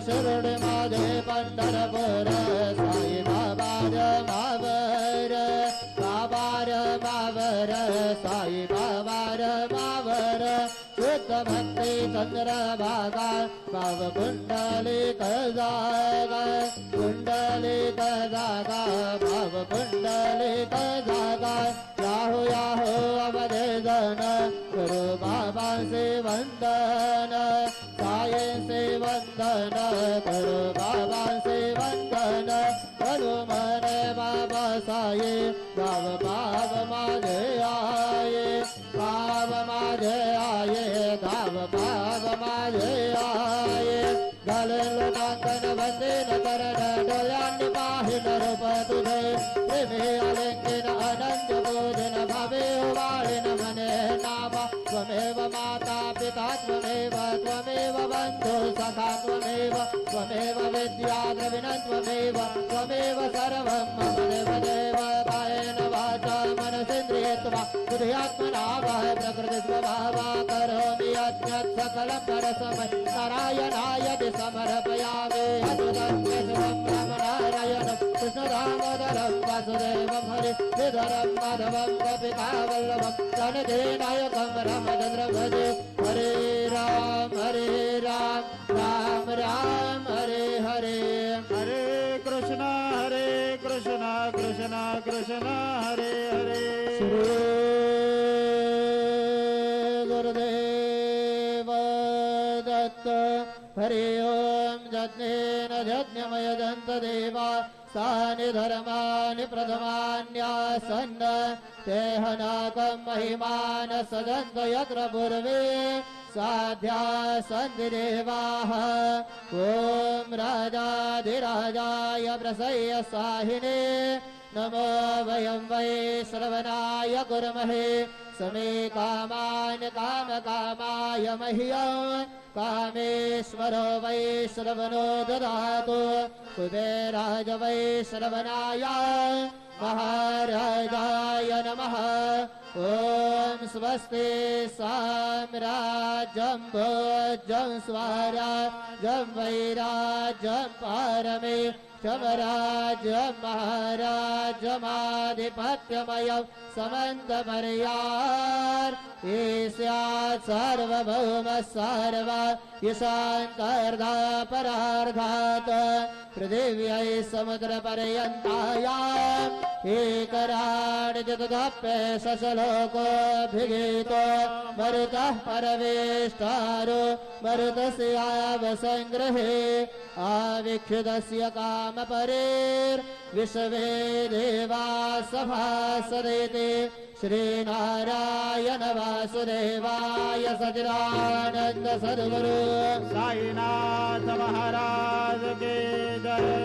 शिरडी माझे पंढरपूर साई बाबा मावर बाबार मावर साई बाबार मावर शुद्ध भक्ति चंद्र भागा भाव कुंडली जागा कुंडली जागा भाव कुंडली जागा याहो याहो अवधे जन गुरु बाबा से वंदन साये से वंदन गुरु बाबा से वंदन गुरु मने बाबा साये भाव भाव माझे आये भाव माझे आये धाव भाव माझे आये घाले लोकांकन वंदन करण डोळ्यांनी पाहिन रूप तुझे प्रेमी आलिंगन अनंत बोधन भावे वाळिन मने नामा त्वमेव माता पिता त्वमेव त्वमेव बन्धु सखा त्वमेव त्वमेव विद्या द्रविणं त्वमेव त्वमेव सर्वं मम देव देव कायेन वाचा मनसेन्द्रियेर्वा बुद्ध्यात्मना वा प्रकृतिस्वभावा करोमि यज्ञं सकलं परस्मै नारायणाय समर्पयामि अच्युतं केशवं रामनारायणं कृष्णदामोदरं वासुदेवं हरिधरं माधवं गोपिकावल्लभं प्रणतिनायकं रामचन्द्रं भजे हरे राम राम राम हरे हरे हरे कृष्ण कृष्ण कृष्ण हरे हरे श्री गुरुदेव दत्त हरि ओम यज्ञेन यज्ञमय दन्त देवा सानि धर्मानि प्रथमान्यासन्न तेहनाकं महिमान सदन्त यत्र पूर्वे साध्या सन्ति देवाः ॐ राजाधिराजाय प्रसह्य साहिने नमो वयं वै श्रवणाय कुर्महे समे कामान् कामकामाय मह्यं कामेश्वरो वै श्रवणो ददातु कुबेराज वै श्रवणाय महाराजाय नमः ॐ स्वस्ति साम्राज्यं भोज्यं स्वराज्यं वैराज्यं पारमे शमराज्यं महाराज्यमाधिपत्यमयं समन्तपर्यार् ईस्यात् सार्वभौम सर्वा ईशान्तर्धा परार्धात् पृथिव्यै समुद्रपर्यन्तायाम् एकराड् जगदप्ये सशलोकोऽभिगीतो मरुतः परवेष्टारो मरुतस्यावसङ्ग्रहे आविक्षुदस्य कामपरेर्विश्वे देवा सभासदेति श्रीनारायण वासुदेवाय सच्चिदानन्द सद्गुरु साईनाथ महाराज के जय।